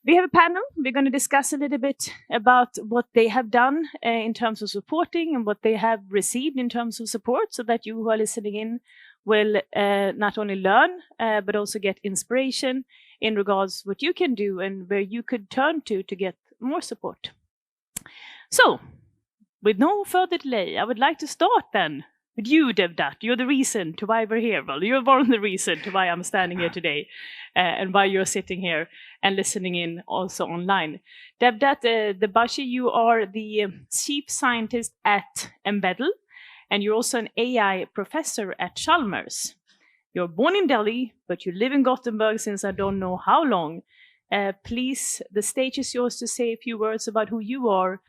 We have a panel. We're going to discuss a little bit about what they have done in terms of supporting and what they have received in terms of support, so that you who are listening in will not only learn, but also get inspiration in regards what you can do and where you could turn to get more support. So, with no further delay, I would like to start then with you, Devdatt. You're the reason to why we're here. Well, you're one of the reason to why I'm standing here today, and why you're sitting here and listening in also online. Devdatt Dubhashi, you are the chief scientist at EmbeDL, and you're also an AI professor at Chalmers. You're born in Delhi, but you live in Gothenburg since I don't know how long. Please, the stage is yours to say a few words about who you are.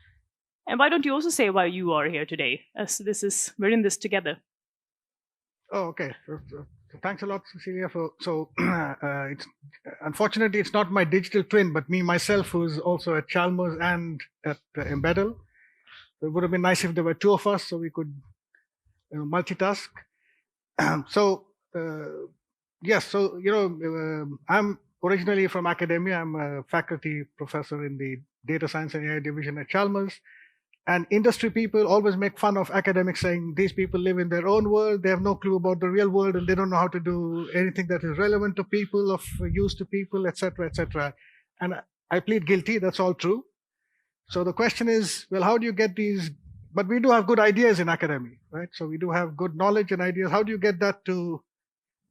And why don't you also say why you are here today, as we're in this together. Oh, okay. Thanks a lot, Cecilia. It's unfortunately it's not my digital twin, but me myself, who's also at Chalmers and at EmbeDL. It would have been nice if there were two of us, so we could multitask. Yes. I'm originally from academia. I'm a faculty professor in the data science and AI division at Chalmers. And industry people always make fun of academics, saying these people live in their own world, they have no clue about the real world, and they don't know how to do anything that is relevant to people, of use to people, etc., etc. And I plead guilty, that's all true. So the question is, well, how do you get these? But we do have good ideas in academia, right? So we do have good knowledge and ideas. How do you get that to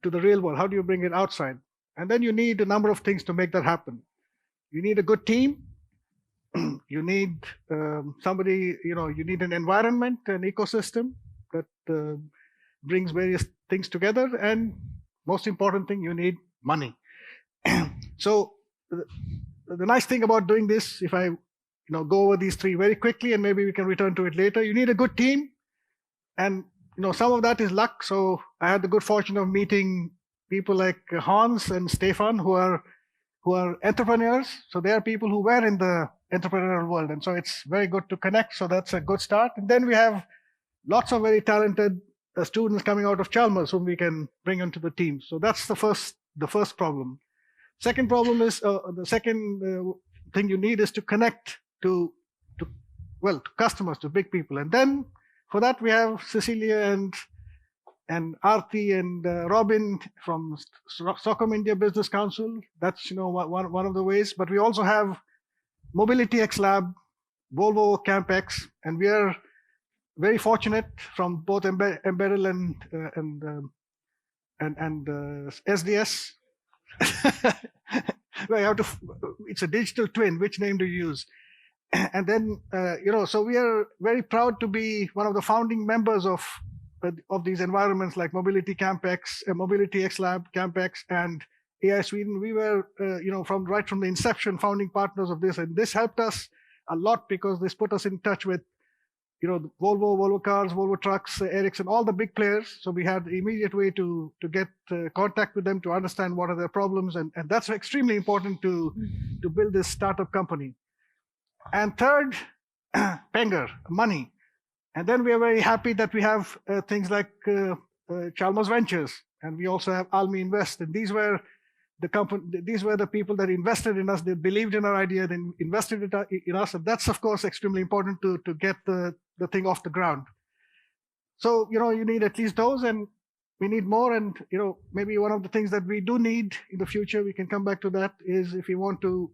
the real world? How do you bring it outside? And then you need a number of things to make that happen. You need a good team. You need somebody, you need an environment, an ecosystem that brings various things together. And most important thing, you need money. So the nice thing about doing this, if I go over these three very quickly, and maybe we can return to it later, you need a good team. And some of that is luck. So I had the good fortune of meeting people like Hans and Stefan, who are entrepreneurs. So they are people who were in the entrepreneurial world, and so it's very good to connect. So that's a good start. And then we have lots of very talented students coming out of Chalmers whom we can bring into the team. So that's the first problem. Second problem is the second thing you need is to connect to customers, to big people. And then for that we have Cecilia and Aarti and Robin from Stockholm India Business Council. That's one of the ways. But we also have Mobility X Lab, Volvo, CampX, and we are very fortunate from both EmbeDL and SDS. It's a digital twin. Which name do you use? And then so we are very proud to be one of the founding members of these environments like Mobility CampX, Mobility X Lab, CampX, and AI Sweden. We were, right from the inception, founding partners of this, and this helped us a lot because this put us in touch with, Volvo Cars, Volvo Trucks, Ericsson, all the big players. So we had the immediate way to get contact with them to understand what are their problems, and that's extremely important to build this startup company. And third, Penger, money. And then we are very happy that we have things like Chalmers Ventures, and we also have Almi Invest, and these were the people that invested in us. They believed in our idea, they invested in us, and that's of course extremely important to get the thing off the ground. So you need at least those, and we need more. And maybe one of the things that we do need in the future, we can come back to that, is if you want to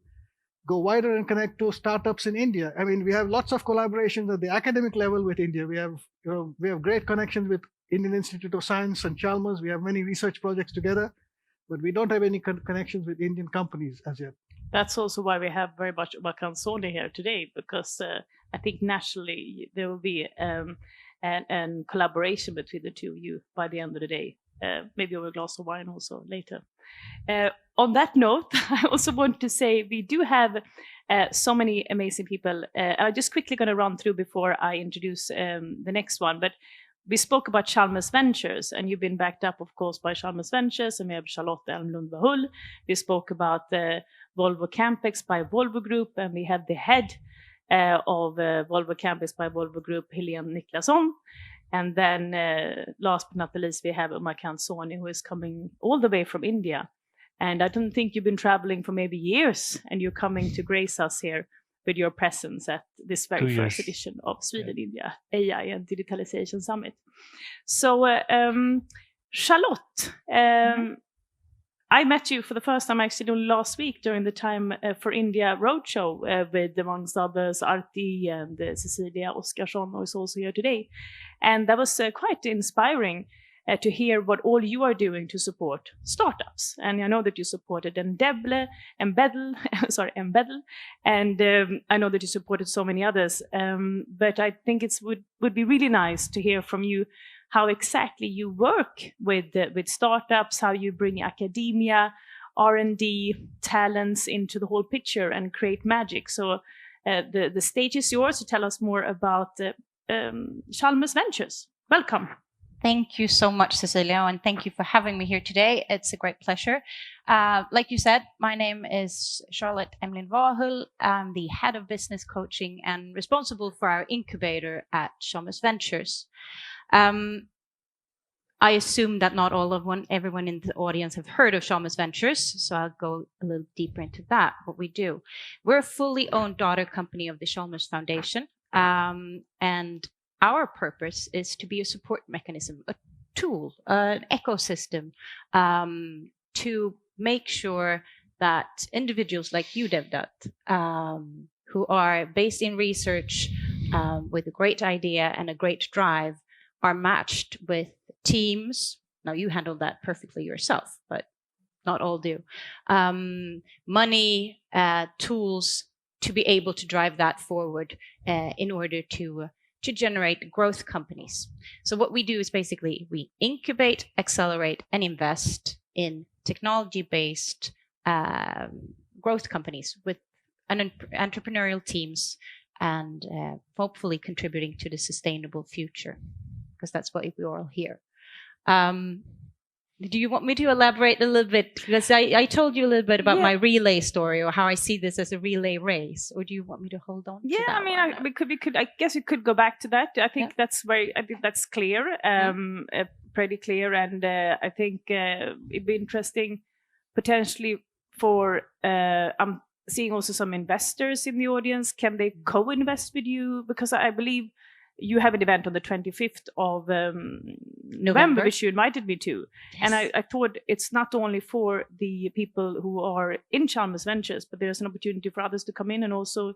go wider and connect to startups in India. I mean, we have lots of collaborations at the academic level with India. We have great connections with Indian Institute of Science and Chalmers. We have many research projects together, but we don't have any connections with Indian companies as yet. That's also why we have very much Umakant Soni here today, because I think nationally there will be an collaboration between the two of you by the end of the day. Maybe over a glass of wine also later. On that note, I also want to say we do have so many amazing people. I'm just quickly going to run through before I introduce the next one. But we spoke about Chalmers Ventures, and you've been backed up, of course, by Chalmers Ventures, and we have Charlotte Emlind Vahul. We spoke about the Volvo CampX by Volvo Group, and we have the head of Volvo CampX by Volvo Group, Helene Niklasson. And then last but not the least, we have Umakant Soni, who is coming all the way from India And I don't think you've been traveling for maybe years, and you're coming to grace us here with your presence at this very first edition of Sweden-India AI and Digitalization Summit. So, Charlotte, I met you for the first time actually last week during the Time for India roadshow with, amongst others, Arti and Cecilia Oskarsson, who is also here today. And that was quite inspiring to hear what all you are doing to support startups. And I know that you supported EmbeDL, and I know that you supported so many others. But I think it would be really nice to hear from you how exactly you work with startups, how you bring academia, R&D, talents into the whole picture and create magic. So the stage is yours to tell us more about Chalmers Ventures. Welcome. Thank you so much, Cecilia, and thank you for having me here today. It's a great pleasure. Like you said, my name is Charlotte Emlind Vahul. I'm the head of business coaching and responsible for our incubator at Chalmers Ventures. I assume that not everyone in the audience have heard of Chalmers Ventures, so I'll go a little deeper into that, what we do. We're a fully owned daughter company of the Chalmers Foundation, and our purpose is to be a support mechanism, a tool, an ecosystem to make sure that individuals like you, Devdatt, who are based in research with a great idea and a great drive, are matched with teams. Now, you handle that perfectly yourself, but not all do. Money, tools to be able to drive that forward in order to generate growth companies. So what we do is basically we incubate, accelerate, and invest in technology-based growth companies with entrepreneurial teams and hopefully contributing to the sustainable future, because that's what we're all here. Do you want me to elaborate a little bit? Because I told you a little bit about my relay story, or how I see this as a relay race. Or do you want me to hold on to that? I mean, we could. I guess we could go back to that. I think that's clear, pretty clear, and I think it'd be interesting potentially for. I'm seeing also some investors in the audience. Can they co-invest with you? Because I believe you have an event on the 25th of November, which you invited me to. Yes. And I thought it's not only for the people who are in Chalmers Ventures, but there's an opportunity for others to come in and also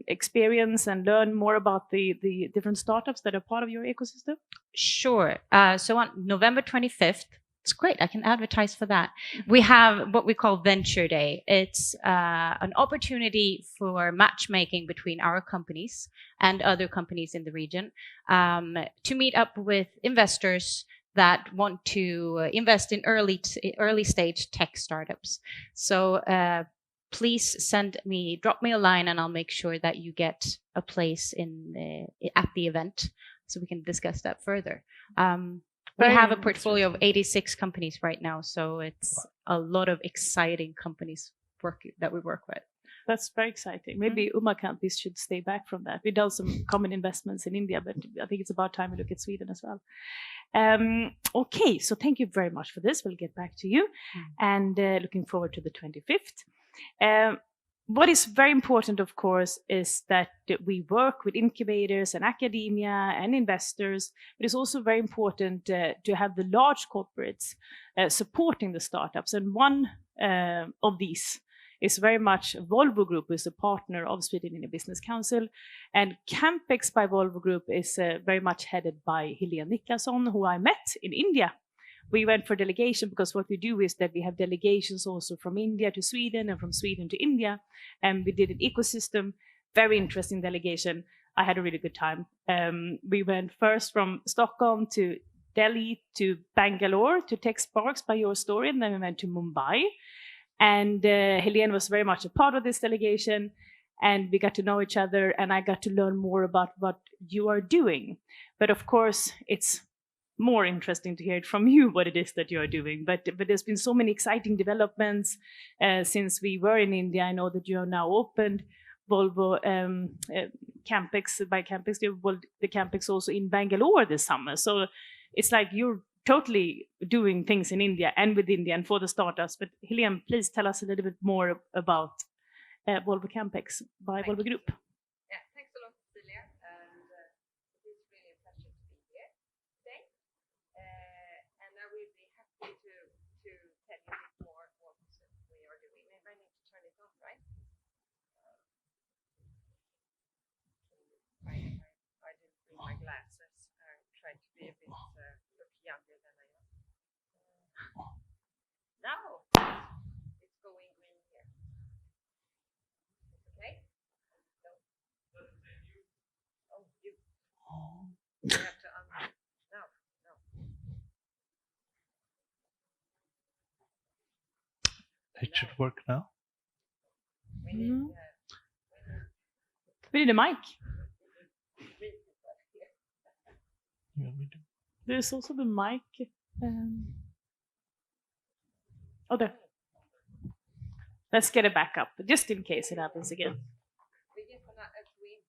experience and learn more about the different startups that are part of your ecosystem. Sure. So on November 25th, it's great. I can advertise for that. We have what we call Venture Day. It's an opportunity for matchmaking between our companies and other companies in the region to meet up with investors that want to invest in early stage tech startups. So please drop me a line, and I'll make sure that you get a place at the event so we can discuss that further. We have a portfolio of 86 companies right now, so it's a lot of exciting companies that we work with. That's very exciting. Maybe Umakant, we should stay back from that. We've done some common investments in India, but I think it's about time we look at Sweden as well. Okay, so thank you very much for this. We'll get back to you, and looking forward to the 25th. What is very important, of course, is that we work with incubators and academia and investors. But it's also very important to have the large corporates supporting the startups. And one of these is very much Volvo Group, who is a partner of Sweden in a Business Council. And CampX by Volvo Group is very much headed by Helene Niklasson, who I met in India. We went for delegation because what we do is that we have delegations also from India to Sweden and from Sweden to India. And we did an ecosystem, very interesting delegation. I had a really good time. We went first from Stockholm to Delhi to Bangalore to Tech Sparks by your story. And then we went to Mumbai. And Helene was very much a part of this delegation. And we got to know each other, and I got to learn more about what you are doing. But of course, it's more interesting to hear it from you what it is that you are doing. But there's been so many exciting developments since we were in India. I know that you have now opened Volvo CampX by CampX, the CampX also in Bangalore this summer. So it's like you're totally doing things in India and with India and for the startups. But Helene, please tell us a little bit more about Volvo CampX by Volvo Group. Yeah, thanks a lot, Cecilia. And it is really a pleasure to be here today. And I will be happy to tell you a bit more what we are doing. Maybe I need to turn it on, right? I didn't bring my glasses. I tried to be a bit look younger than I am. Now it's going green here. Okay? No. Oh, you. You have to unmute. No. It should work now. We need, We need a mic. Yeah, we do. There's also the mic. Oh, there. Let's get it back up, just in case it happens again. we get a twin.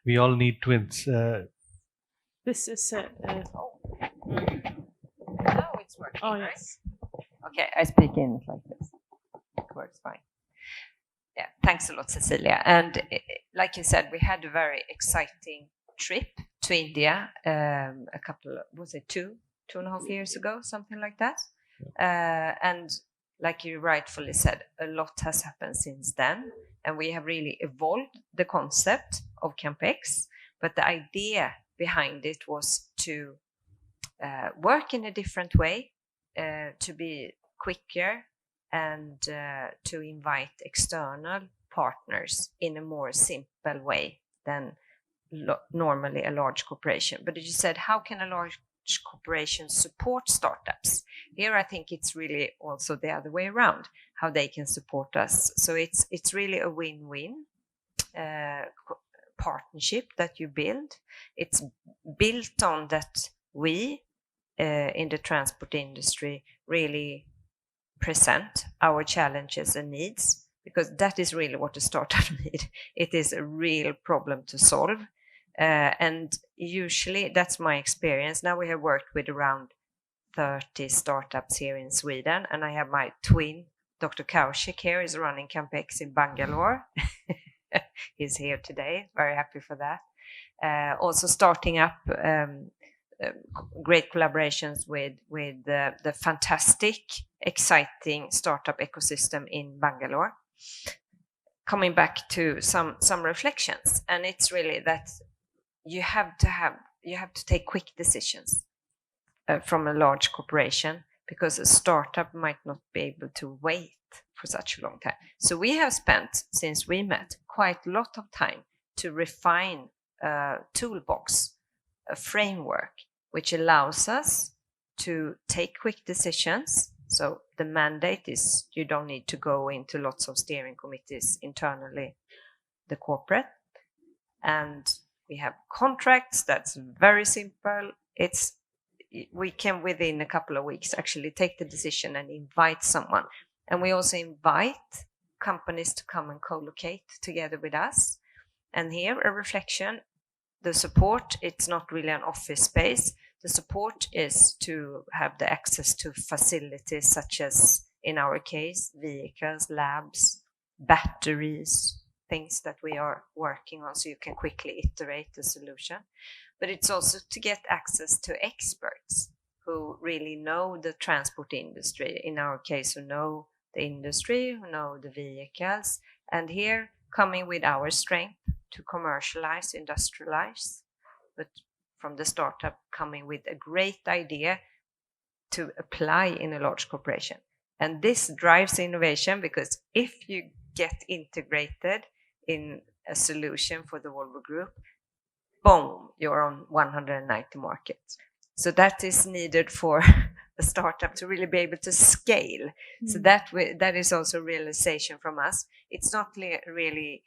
We all need twins. This is. Now it's working, Oh, right? yes. Okay, I speak in like this. It works fine. Yeah, thanks a lot, Cecilia. And like you said, we had a very exciting trip to India a couple, was it 2.5 years ago, something like that. And like you rightfully said, a lot has happened since then. And we have really evolved the concept of CampX. But the idea behind it was to work in a different way, to be quicker, and to invite external partners in a more simple way than normally a large corporation. But you said, how can a large corporation support startups? Here I think it's really also the other way around, how they can support us. So it's really a win-win partnership that you build. It's built on that we in the transport industry really present our challenges and needs, because that is really what a startup needs. It is a real problem to solve. And usually that's my experience. Now we have worked with around 30 startups here in Sweden, and I have my twin, Dr. Kaushik here, is running CampX in Bangalore. He's here today, very happy for that. Also starting up great collaborations with the fantastic, exciting startup ecosystem in Bangalore. Coming back to some reflections, and it's really that you have to take quick decisions from a large corporation, because a startup might not be able to wait for such a long time. So we have spent, since we met, quite a lot of time to refine a toolbox, a framework, which allows us to take quick decisions. So the mandate is you don't need to go into lots of steering committees internally, the corporate. And we have contracts that's very simple. We can within a couple of weeks actually take the decision and invite someone. And we also invite companies to come and co-locate together with us. And here a reflection, the support, it's not really an office space. The support is to have the access to facilities such as, in our case, vehicles, labs, batteries, things that we are working on so you can quickly iterate the solution. But it's also to get access to experts who really know the transport industry, in our case, who know the industry, who know the vehicles, and here coming with our strength to commercialize, industrialize, but from the startup coming with a great idea to apply in a large corporation. And this drives innovation, because if you get integrated in a solution for the Volvo Group, boom, you're on 190 markets. So that is needed for a startup to really be able to scale. Mm. So that is also realization from us. It's not really,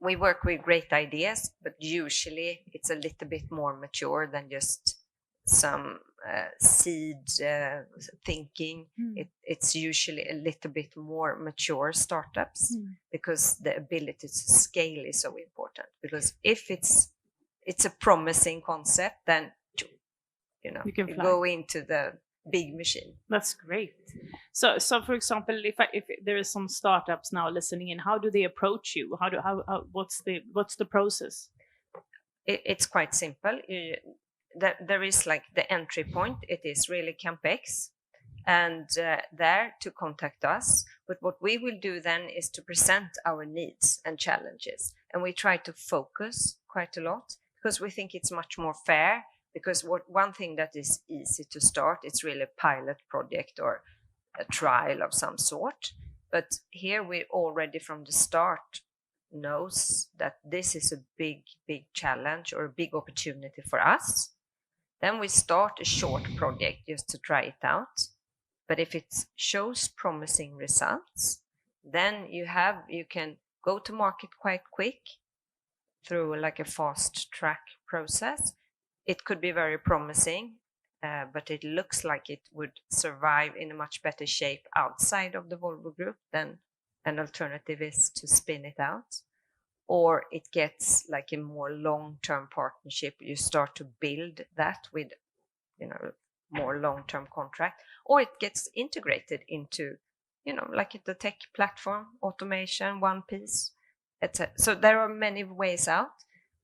we work with great ideas, but usually it's a little bit more mature than just some seed thinking. It's usually a little bit more mature startups, because the ability to scale is so important. Because if it's a promising concept, then You can fly. go into the big machine. That's great. So for example, if there is some startups now listening in, how do they approach you? What's the process? It's quite simple. There is like the entry point. It is really CampX, and there to contact us. But what we will do then is to present our needs and challenges, and we try to focus quite a lot because we think it's much more fair. Because one thing that is easy to start, it's really a pilot project or a trial of some sort. But here we already from the start knows that this is a big challenge or a big opportunity for us. Then we start a short project just to try it out. But if it shows promising results, then you can go to market quite quick through like a fast track process. It could be very promising, but it looks like it would survive in a much better shape outside of the Volvo group than an alternative is to spin it out. Or it gets like a more long-term partnership. You start to build that with, more long-term contract, or it gets integrated into, like the tech platform, automation, one piece, etc. So there are many ways out.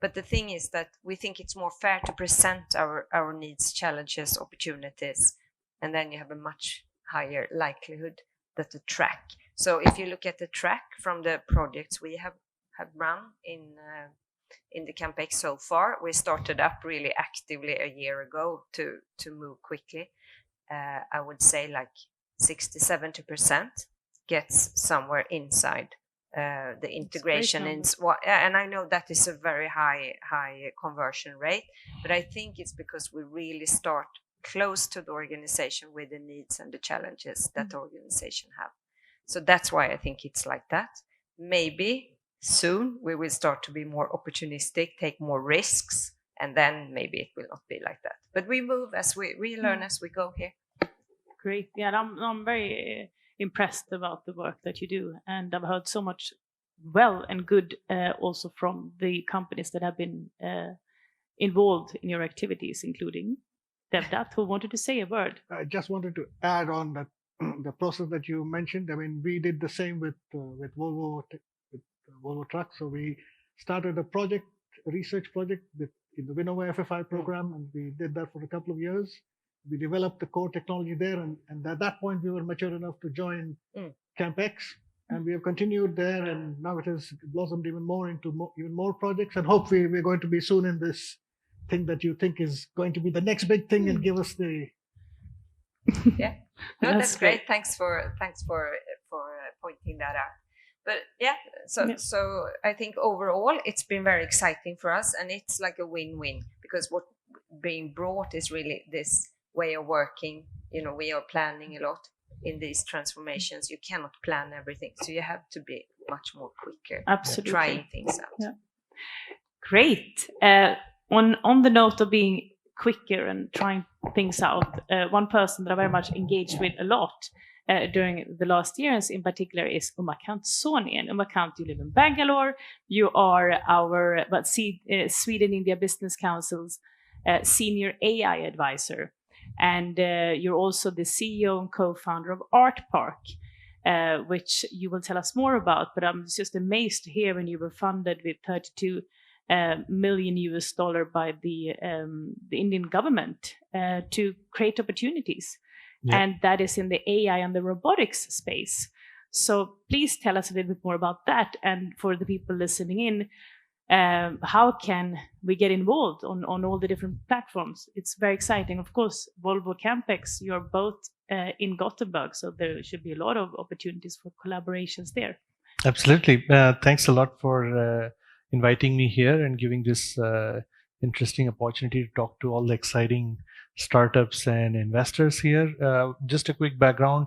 But the thing is that we think it's more fair to present our needs, challenges, opportunities, and then you have a much higher likelihood that the track. So if you look at the track from the projects we have run in the CampX so far, we started up really actively a year ago to move quickly. I would say like 60-70% gets somewhere inside. The integration and I know that is a very high conversion rate, but I think it's because we really start close to the organization with the needs and the challenges that the organization have. So that's why I think it's like that. Maybe soon we will start to be more opportunistic, take more risks, and then maybe it will not be like that. But we move as we learn as we go here. Great. Yeah, I'm very impressed about the work that you do, and I've heard so much well and good also from the companies that have been involved in your activities, including Devdatt, who wanted to say a word. I just wanted to add on that the process that you mentioned. I mean, we did the same with Volvo, with Volvo Trucks. So we started a research project in the Vinnova FFI program, and we did that for a couple of years. We developed the core technology there, and at that point we were mature enough to join CampX, and we have continued there, and now it has blossomed even more into even more projects, and hopefully we're going to be soon in this thing that you think is going to be the next big thing and give us the. Yeah, no, that's great. Thanks for pointing that out. But yeah, so I think overall it's been very exciting for us, and it's like a win-win, because what being brought is really this way of working. We are planning a lot in these transformations. You cannot plan everything, so you have to be much more quicker. Absolutely. Trying things out. Yeah. Great. On the note of being quicker and trying things out, one person that I very much engaged with a lot during the last years in particular is Umakant Soni. And Umakant, you live in Bangalore. You are our Sweden-India Business Council's senior AI advisor. And you're also the CEO and co-founder of ARTPARK, which you will tell us more about. But I'm just amazed to hear when you were funded with $32 million by the Indian government to create opportunities. Yeah. And that is in the AI and the robotics space. So please tell us a little bit more about that. And for the people listening in, how can we get involved on all the different platforms? It's very exciting. Of course, Volvo CampX, you're both in Gothenburg, so there should be a lot of opportunities for collaborations there. Absolutely. Thanks a lot for inviting me here and giving this interesting opportunity to talk to all the exciting startups and investors here. Just a quick background.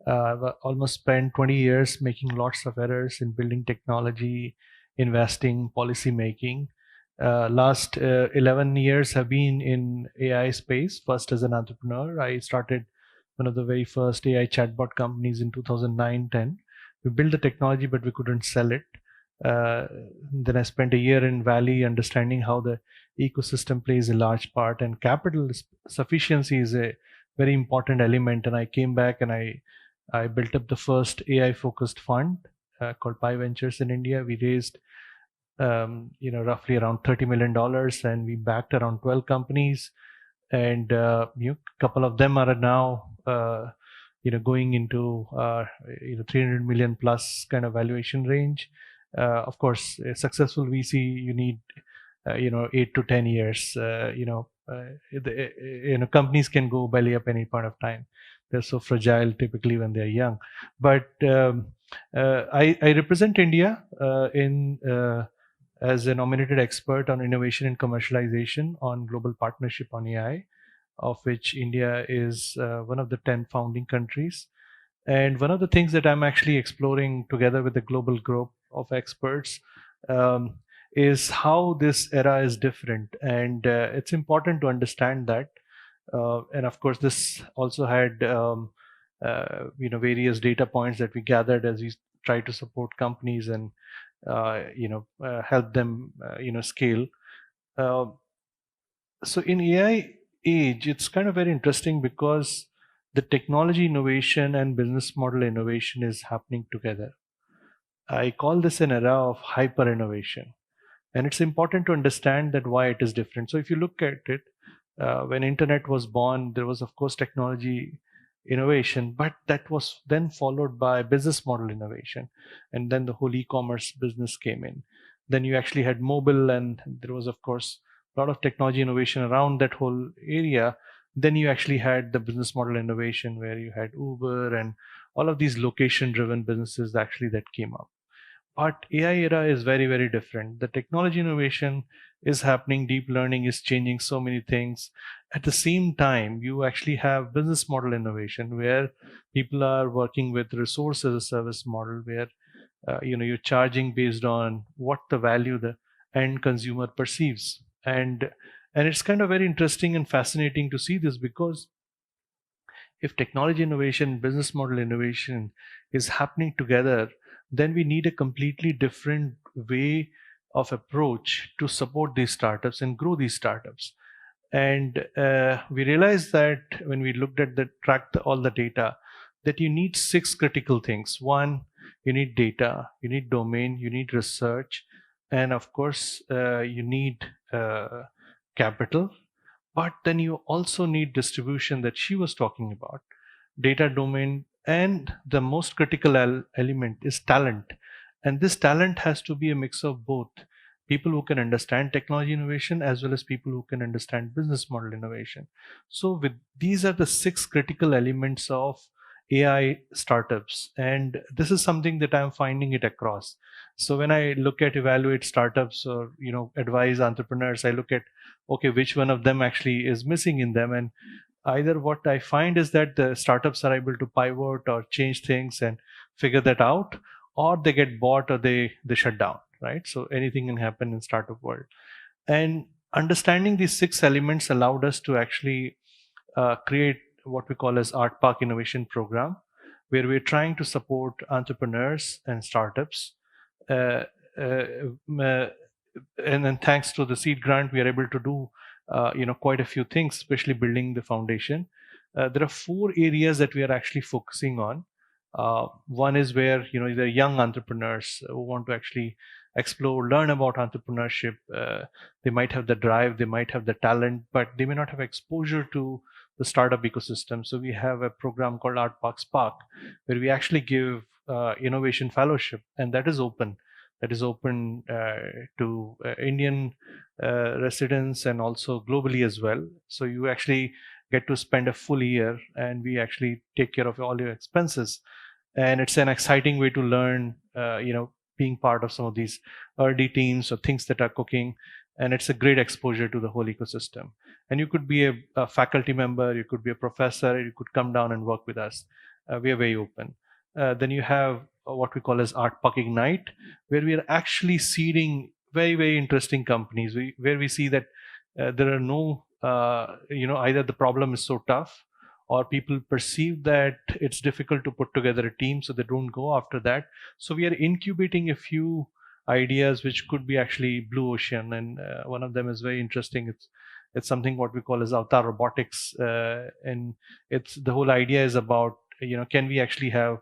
I've almost spent 20 years making lots of errors in building technology, investing, policy making. Last 11 years have been in AI space. First as an entrepreneur, I started one of the very first AI chatbot companies in 2009-10. We built the technology, but we couldn't sell it. Then I spent a year in Valley understanding how the ecosystem plays a large part, and capital sufficiency is a very important element. And I came back and I built up the first AI focused fund called Pi Ventures in India. We raised roughly around $30 million, and we backed around 12 companies, and a couple of them are now going into 300 million plus kind of valuation range. Of course, a successful VC, you need 8 to 10 years. Companies can go belly up any point of time. They're so fragile typically when they're young. But I represent India as a nominated expert on innovation and commercialization on global partnership on AI, of which India is one of the 10 founding countries. And one of the things that I'm actually exploring together with a global group of experts is how this era is different. And it's important to understand that. And of course, this also had various data points that we gathered as we try to support companies and help them scale. So in AI age, it's kind of very interesting because the technology innovation and business model innovation is happening together. I call this an era of hyper innovation, and it's important to understand that why it is different. So if you look at it, when internet was born, there was of course technology innovation, but that was then followed by business model innovation, and then the whole e-commerce business came in. Then you actually had mobile, and there was of course a lot of technology innovation around that whole area. Then you actually had the business model innovation where you had Uber and all of these location driven businesses actually that came up. But AI era is very, very different. The technology innovation is happening, deep learning is changing so many things. At the same time, you actually have business model innovation where people are working with resource as a service model, where you're charging based on what the value the end consumer perceives. And it's kind of very interesting and fascinating to see this, because if technology innovation, business model innovation is happening together, then we need a completely different way of approach to support these startups and grow these startups. And we realized that when we looked at all the data, that you need 6 critical things. One, you need data, you need domain, you need research, and of course, you need capital. But then you also need distribution that she was talking about, data, domain, and the most critical element is talent. And this talent has to be a mix of both people who can understand technology innovation as well as people who can understand business model innovation. So these are the 6 critical elements of AI startups, and this is something that I'm finding it across. So when I look at evaluate startups or advise entrepreneurs, I look at which one of them actually is missing in them, and either what I find is that the startups are able to pivot or change things and figure that out, or they get bought or they shut down, right? So anything can happen in startup world. And understanding these 6 elements allowed us to actually create what we call as ARTPARK Innovation Program, where we're trying to support entrepreneurs and startups. And then thanks to the seed grant, we are able to do quite a few things, especially building the foundation. There are 4 areas that we are actually focusing on. One is where there are young entrepreneurs who want to actually explore, learn about entrepreneurship. They might have the drive, they might have the talent, but they may not have exposure to the startup ecosystem. So we have a program called ARTPARK Spark, where we actually give innovation fellowship, and that is open. That is open to Indian residents and also globally as well. So you actually get to spend a full year, and we actually take care of all your expenses. And it's an exciting way to learn, being part of some of these early teams or things that are cooking. And it's a great exposure to the whole ecosystem. And you could be a faculty member, you could be a professor, you could come down and work with us. We are very open. Then you have what we call as ARTPARK Ignite, where we are actually seeding very, very interesting companies, where we see that there are no, either the problem is so tough, or people perceive that it's difficult to put together a team, so they don't go after that. So we are incubating a few ideas which could be actually blue ocean, and one of them is very interesting. It's something what we call as avatar robotics, and it's the whole idea is about, can we actually have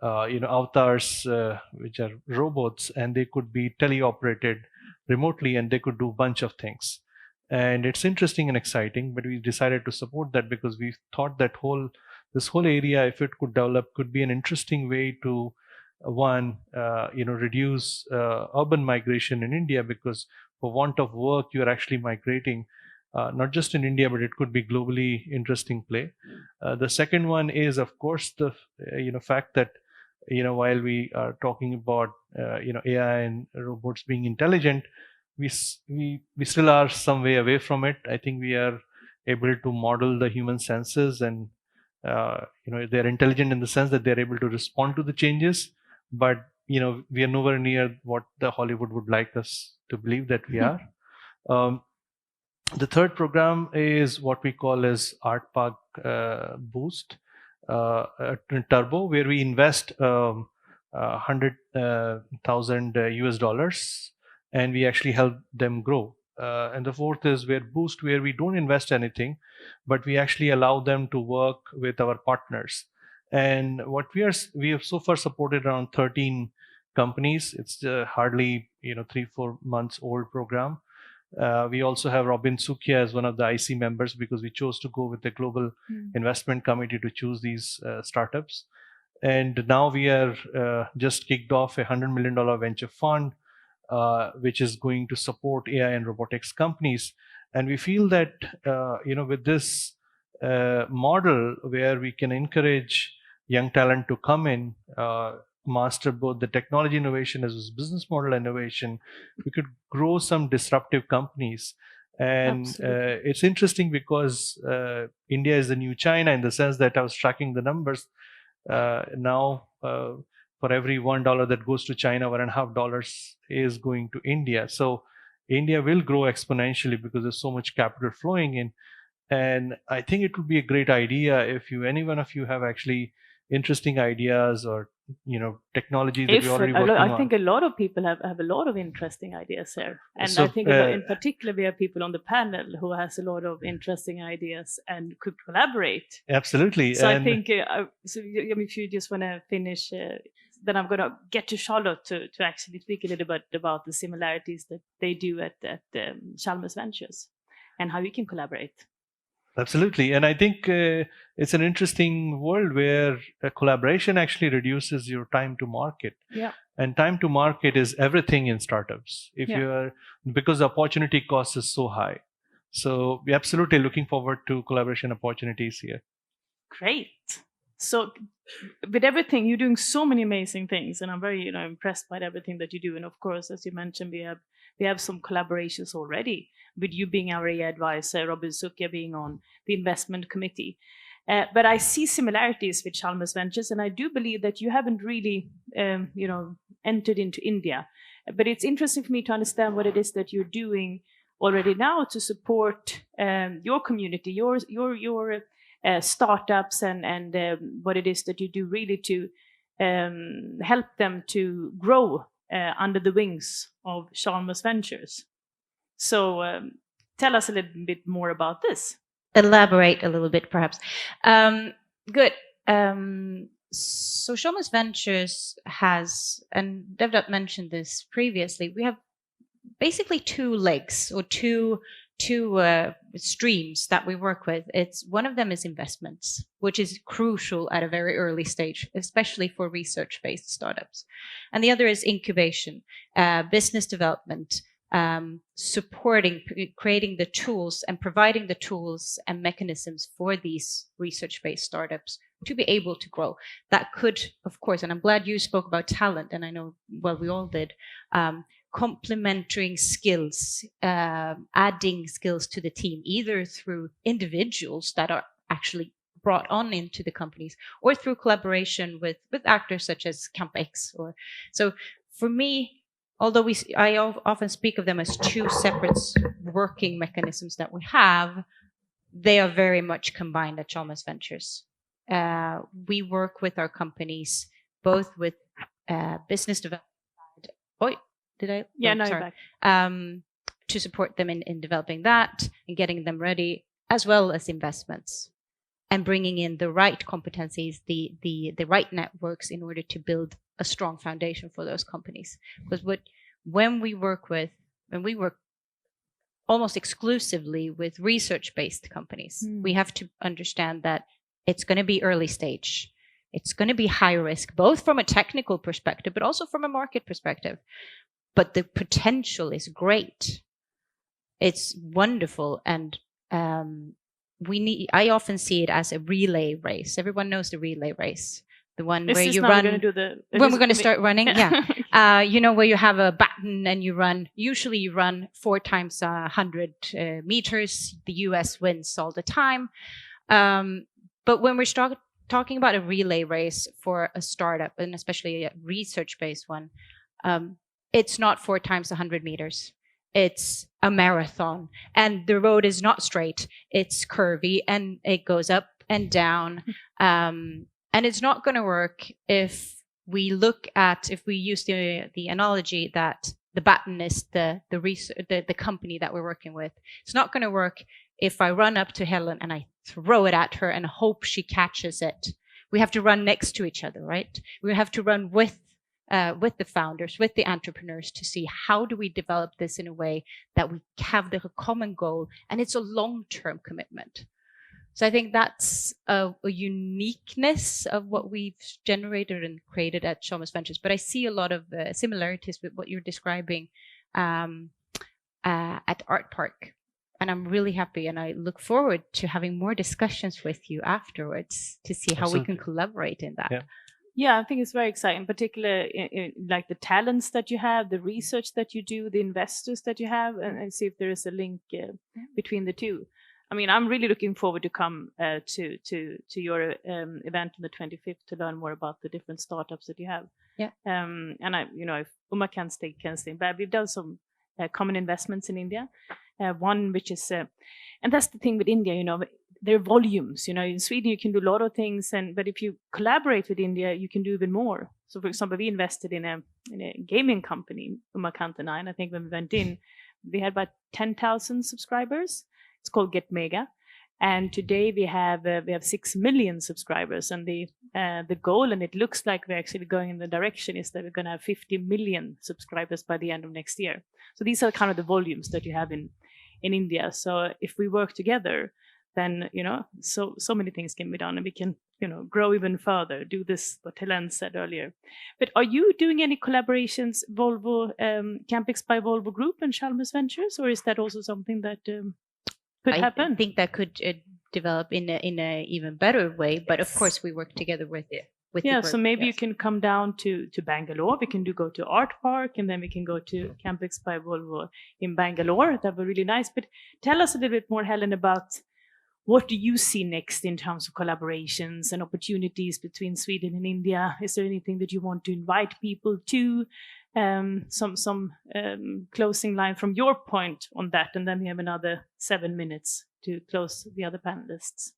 avatars which are robots, and they could be teleoperated remotely, and they could do a bunch of things. And it's interesting and exciting, but we decided to support that because we thought that this whole area, if it could develop, could be an interesting way to reduce urban migration in India, because for want of work, you are actually migrating, not just in India, but it could be globally interesting play. The second one is, of course, the fact that while we are talking about AI and robots being intelligent, we still are some way away from it. I think we are able to model the human senses, and they're intelligent in the sense that they're able to respond to the changes, but we are nowhere near what the Hollywood would like us to believe that we are. The third program is what we call as ARTPARK Boost Turbo, where we invest $100,000 US, and we actually help them grow. And the fourth is where Boost, where we don't invest anything, but we actually allow them to work with our partners. And what we have so far supported around 13 companies. It's hardly 3-4 months old program. We also have Robin Sukhia as one of the IC members, because we chose to go with the Global Investment Committee to choose these startups. And now we are just kicked off a $100 million venture fund, which is going to support AI and robotics companies. And we feel that with this model where we can encourage young talent to come in, master both the technology innovation as well as business model innovation, we could grow some disruptive companies. And it's interesting because India is the new China, in the sense that I was tracking the numbers. Now, for every $1 that goes to China, $1.50 is going to India. So India will grow exponentially because there's so much capital flowing in. And I think it would be a great idea if any one of you have actually interesting ideas or technology that we're already working on. I think a lot of people have a lot of interesting ideas here, and so, I think in particular we have people on the panel who has a lot of interesting ideas and could collaborate. Absolutely. So I think if you just want to finish, then I'm going to get to Charlotte to actually speak a little bit about the similarities that they do at Chalmers Ventures and how we can collaborate. Absolutely. And I think it's an interesting world where collaboration actually reduces your time to market. Yeah. And time to market is everything in startups. Because the opportunity cost is so high. So we're absolutely looking forward to collaboration opportunities here. Great. So with everything, you're doing so many amazing things, and I'm very impressed by everything that you do. And of course, as you mentioned, we have some collaborations already, with you being our AI advisor, Robin Sukhia being on the investment committee. But I see similarities with Chalmers Ventures, and I do believe that you haven't really, entered into India. But it's interesting for me to understand what it is that you're doing already now to support your community, your startups, and what it is that you do really to help them to grow under the wings of Chalmers Ventures. So tell us a little bit more about this. Elaborate a little bit, perhaps. Good. So Chalmers Ventures has, and Devdatt mentioned this previously, we have basically two legs or two streams that we work with. One of them is investments, which is crucial at a very early stage, especially for research-based startups. And the other is incubation, business development, supporting, creating the tools and providing the tools and mechanisms for these research-based startups to be able to grow. That could, of course, and I'm glad you spoke about talent, and I know, well, we all did, complementing skills, adding skills to the team, either through individuals that are actually brought on into the companies or through collaboration with actors such as CampX. So for me, although I often speak of them as two separate working mechanisms that we have, they are very much combined at Chalmers Ventures. We work with our companies both with business development. Did I? Yeah, oh, no, sorry. you're back. To support them in developing that and getting them ready, as well as investments, and bringing in the right competencies, the right networks in order to build a strong foundation for those companies. Because when we work almost exclusively with research-based companies, we have to understand that it's going to be early stage. It's going to be high risk, both from a technical perspective, but also from a market perspective. But the potential is great. It's wonderful. And I often see it as a relay race. Everyone knows the relay race. The one where you run. When we're going to start running, yeah. Where you have a baton and you run. Usually you run 4 times 100 meters. The US wins all the time. But when we're talking about a relay race for a startup, and especially a research-based one, it's not 4 times 100 meters. It's a marathon, and the road is not straight. It's curvy, and it goes up and down. And it's not going to work if we use the analogy that the baton is the company that we're working with. It's not going to work if I run up to Helene and I throw it at her and hope she catches it. We have to run next to each other, right? We have to run with the founders, with the entrepreneurs, to see how do we develop this in a way that we have the common goal, and it's a long-term commitment. So I think that's a uniqueness of what we've generated and created at Chalmers Ventures. But I see a lot of similarities with what you're describing at ARTPARK. And I'm really happy, and I look forward to having more discussions with you afterwards to see how we can collaborate in that. Yeah, I think it's very exciting, particularly like the talents that you have, the research that you do, the investors that you have, and see if there is a link between the two. I mean, I'm really looking forward to come to your event on the 25th to learn more about the different startups that you have. Yeah. And if Umakant can stay back, we've done some common investments in India. One which is, and that's the thing with India, there are volumes. In Sweden you can do a lot of things, but if you collaborate with India, you can do even more. So, for example, we invested in a gaming company, Umakant and I think when we went in, we had about 10,000 subscribers. It's called Get Mega, and today we have 6 million subscribers. And the goal, and it looks like we're actually going in the direction, is that we're going to have 50 million subscribers by the end of next year. So these are kind of the volumes that you have in India. So if we work together, then so many things can be done, and we can grow even further. Do this, what Helene said earlier. But are you doing any collaborations, Volvo, CampX by Volvo Group and Chalmers Ventures, or is that also something that could happen? I think that could develop in a even better way. But of course, we work together with the group. So maybe you can come down to Bangalore. We can go to ARTPARK, and then we can go to CampX by Volvo in Bangalore. That would be really nice. But tell us a little bit more, Helene, about what do you see next in terms of collaborations and opportunities between Sweden and India? Is there anything that you want to invite people to? Some closing line from your point on that, and then we have another 7 minutes to close the other panelists.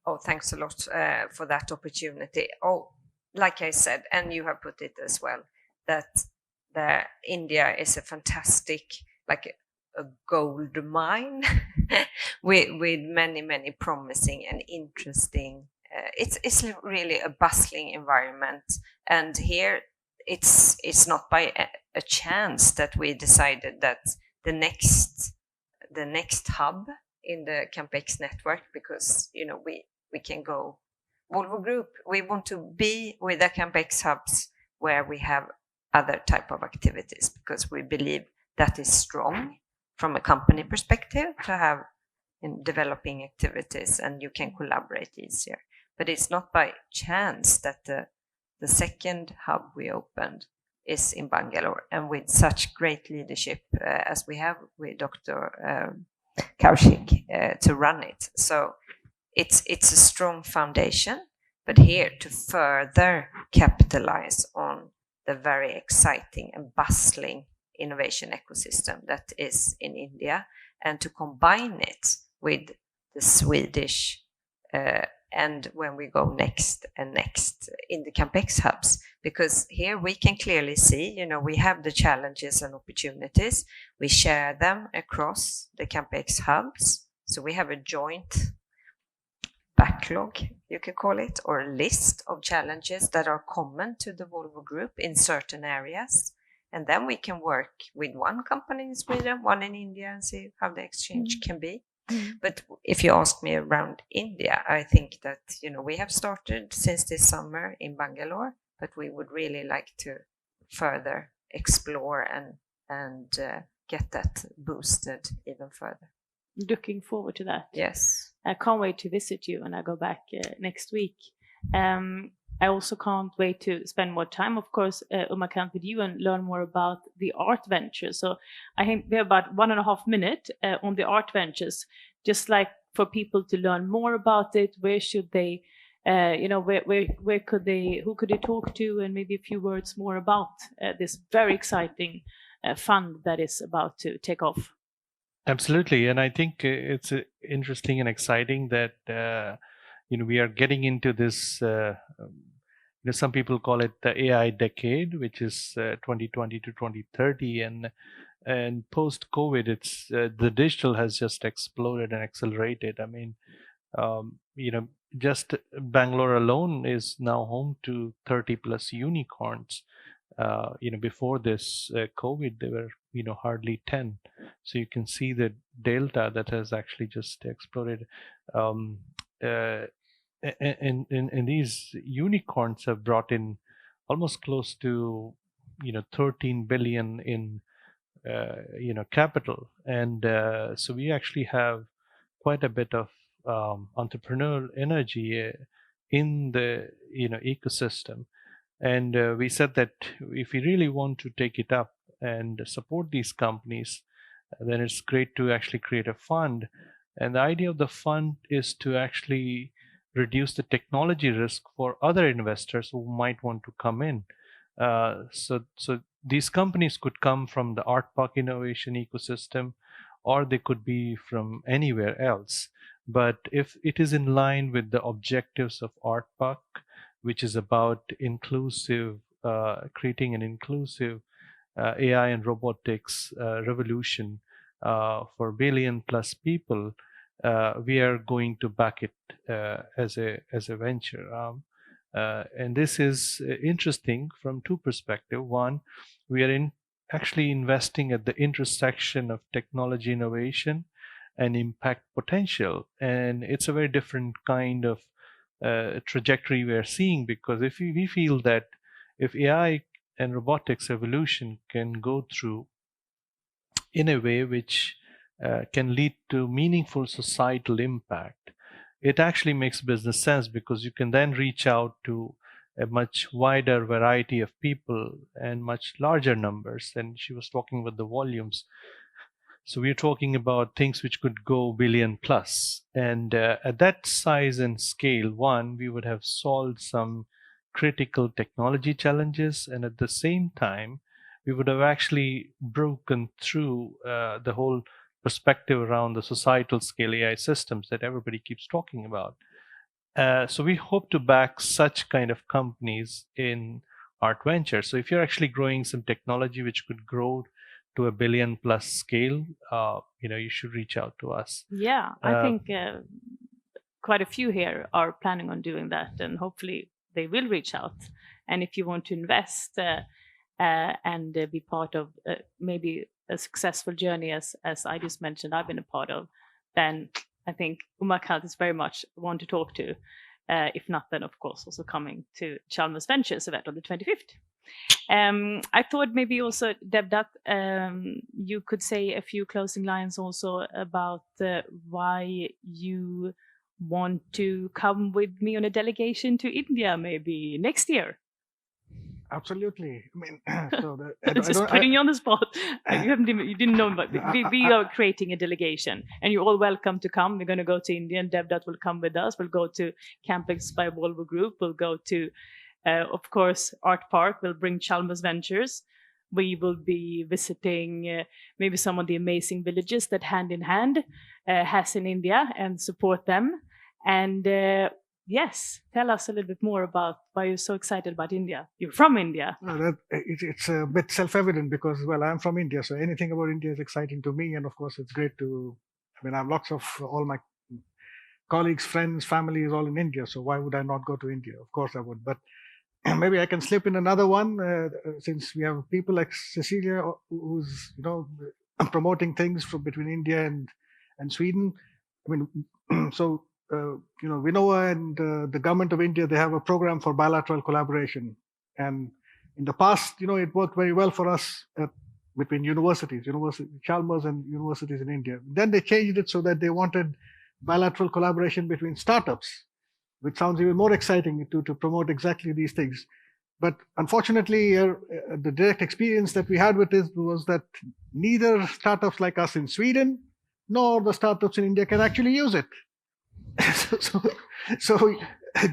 Oh, thanks a lot for that opportunity. Oh, like I said, and you have put it as well, that India is a fantastic, like a gold mine with many promising and interesting. It's really a bustling environment, and here it's not by a chance that we decided that the next hub in the CampX network, because we can go Volvo Group. We want to be with the CampX hubs where we have other type of activities, because we believe that is strong from a company perspective to have in developing activities, and you can collaborate easier. But it's not by chance that the second hub we opened is in Bangalore, and with such great leadership as we have with Dr. Kaushik to run it. So it's a strong foundation, but here to further capitalize on the very exciting and bustling innovation ecosystem that is in India, and to combine it with the Swedish and when we go next and next in the CampX hubs, because here we can clearly see, we have the challenges and opportunities. We share them across the CampX hubs. So we have a joint backlog, you can call it, or a list of challenges that are common to the Volvo Group in certain areas. And then we can work with one company in Sweden, one in India, and see how the exchange can be. But if you ask me around India, I think that, we have started since this summer in Bangalore, but we would really like to further explore and get that boosted even further. Looking forward to that. Yes. I can't wait to visit you when I go back next week. I also can't wait to spend more time, of course, Umakant, with you and learn more about the art ventures. So I think we have about 1.5 minutes on the art ventures, just like for people to learn more about it. Where should they, where could they, who could they talk to, and maybe a few words more about this very exciting fund that is about to take off. Absolutely, and I think it's interesting and exciting that we are getting into this. Some people call it the AI decade, which is 2020 to 2030, and post COVID, it's the digital has just exploded and accelerated. I mean, just Bangalore alone is now home to 30 plus unicorns. Before this COVID, there were hardly 10. So you can see the delta that has actually just exploded. And these unicorns have brought in almost close to 13 billion in capital, and so we actually have quite a bit of entrepreneurial energy in the ecosystem. And we said that if we really want to take it up and support these companies, then it's great to actually create a fund. And the idea of the fund is to actually reduce the technology risk for other investors who might want to come in. So these companies could come from the ARTPARK innovation ecosystem, or they could be from anywhere else. But if it is in line with the objectives of ARTPARK, which is about inclusive, creating an inclusive AI and robotics revolution for billion plus people, we are going to back it as a venture. And this is interesting from two perspectives. One, we are actually investing at the intersection of technology innovation and impact potential, and it's a very different kind of trajectory we are seeing, because if we feel that if AI and robotics evolution can go through in a way which can lead to meaningful societal impact, it actually makes business sense, because you can then reach out to a much wider variety of people and much larger numbers. And she was talking about the volumes. So we're talking about things which could go billion plus. And at that size and scale, one, we would have solved some critical technology challenges. And at the same time, we would have actually broken through the whole perspective around the societal scale AI systems that everybody keeps talking about. So we hope to back such kind of companies in Art Venture. So if you're actually growing some technology which could grow to $1 billion plus scale, you should reach out to us. Yeah, I think quite a few here are planning on doing that, and hopefully they will reach out. And if you want to invest and be part of maybe a successful journey, as I just mentioned, I've been a part of, then I think Umakant is very much one to talk to. If not, then of course also coming to Chalmers Ventures event on the 25th. I thought maybe also, Devdatt, you could say a few closing lines also about why you want to come with me on a delegation to India maybe next year. Absolutely. I mean, so just putting you on the spot. You didn't know, but we are creating a delegation, and you're all welcome to come. We're going to go to India, and Devdatt will come with us. We'll go to CampX by Volvo Group. We'll go to, of course, ARTPARK. We'll bring Chalmers Ventures. We will be visiting maybe some of the amazing villages that Hand in Hand has in India, and support them. And yes, tell us a little bit more about why you're so excited about India. You're from India. It's a bit self-evident because, well, I'm from India, so anything about India is exciting to me. And of course, it's great to, I have lots of all my colleagues, friends, family is all in India. So why would I not go to India? Of course I would. But maybe I can slip in another one since we have people like Cecilia who's, promoting things from between India and Sweden. So, Vinova and the government of India, they have a program for bilateral collaboration. And in the past, it worked very well for us between universities, Chalmers and universities in India. Then they changed it so that they wanted bilateral collaboration between startups, which sounds even more exciting to promote exactly these things. But unfortunately, the direct experience that we had with this was that neither startups like us in Sweden nor the startups in India can actually use it. so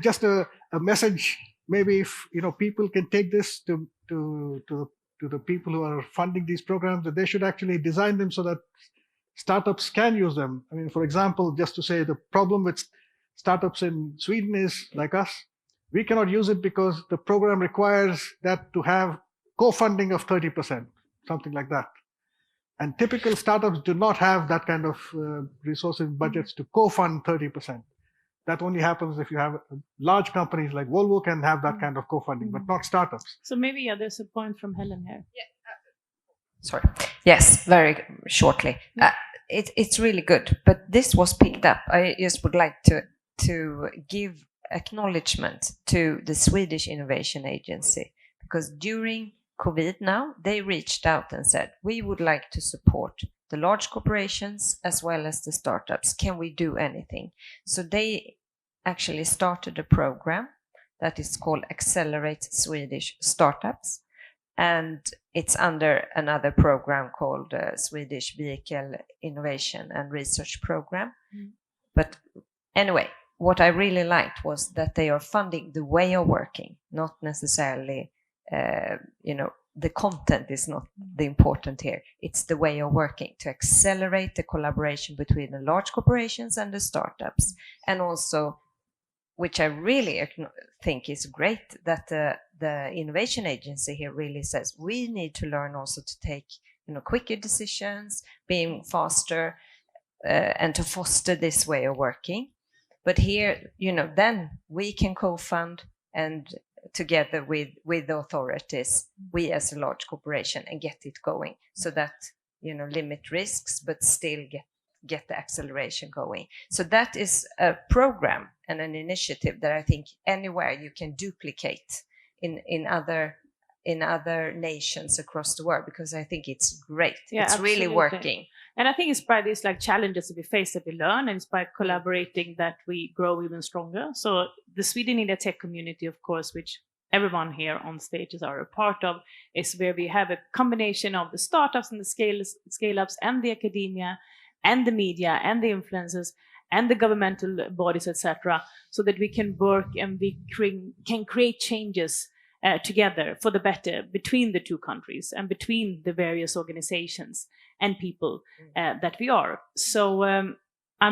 just a message, maybe if people can take this to the people who are funding these programs, that they should actually design them so that startups can use them. For example, just to say, the problem with startups in Sweden is, like us, we cannot use it because the program requires that to have co-funding of 30%, something like that. And typical startups do not have that kind of resources, budgets to co-fund 30%. That only happens if you have large companies like Volvo can have that kind of co-funding, but not startups. So maybe, there's a point from Helene here. Sorry. Yes, very shortly. It's really good, but this was picked up. I just would like to give acknowledgement to the Swedish Innovation Agency, because during COVID now, they reached out and said, we would like to support the large corporations as well as the startups. Can we do anything? So they actually started a program that is called Accelerate Swedish Startups. And it's under another program called Swedish Vehicle Innovation and Research Program. But anyway, what I really liked was that they are funding the way of working, not necessarily, the content is not the important here. It's the way of working to accelerate the collaboration between the large corporations and the startups. And also, which I really think is great, that the Innovation Agency here really says we need to learn also to take quicker decisions, being faster, and to foster this way of working. But here, then we can co-fund and together with the authorities, we as a large corporation, and get it going so that, limit risks, but still get the acceleration going. So that is a program and an initiative that I think anywhere you can duplicate in other nations across the world, because I think it's great. Yeah, it's absolutely. really working. And I think it's by these challenges that we face that we learn, and it's by collaborating that we grow even stronger. So the Sweden India Tech community, of course, which everyone here on stages are a part of, is where we have a combination of the startups and the scale-ups and the academia and the media and the influencers and the governmental bodies, etc., so that we can work and we can create changes together for the better between the two countries and between the various organizations and people that we are. So I'm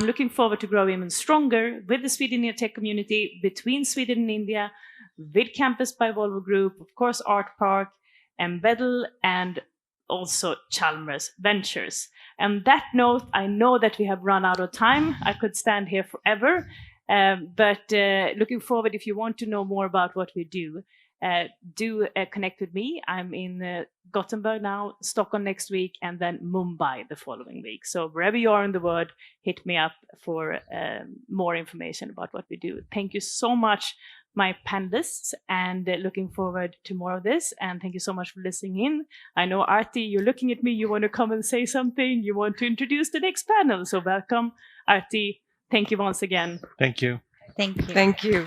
looking forward to growing even stronger with the Sweden India Tech community, between Sweden and India, with CampX by Volvo Group, of course, ARTPARK, EmbeDL, and also Chalmers Ventures. And that note, I know that we have run out of time. I could stand here forever, but looking forward, if you want to know more about what we do connect with me. I'm in Gothenburg now, Stockholm next week, and then Mumbai the following week. So wherever you are in the world, hit me up for more information about what we do. Thank you so much, my panelists, and looking forward to more of this. And thank you so much for listening in. I know, Arti, you're looking at me. You want to come and say something. You want to introduce the next panel. So welcome, Arti. Thank you once again. Thank you. Thank you. Thank you.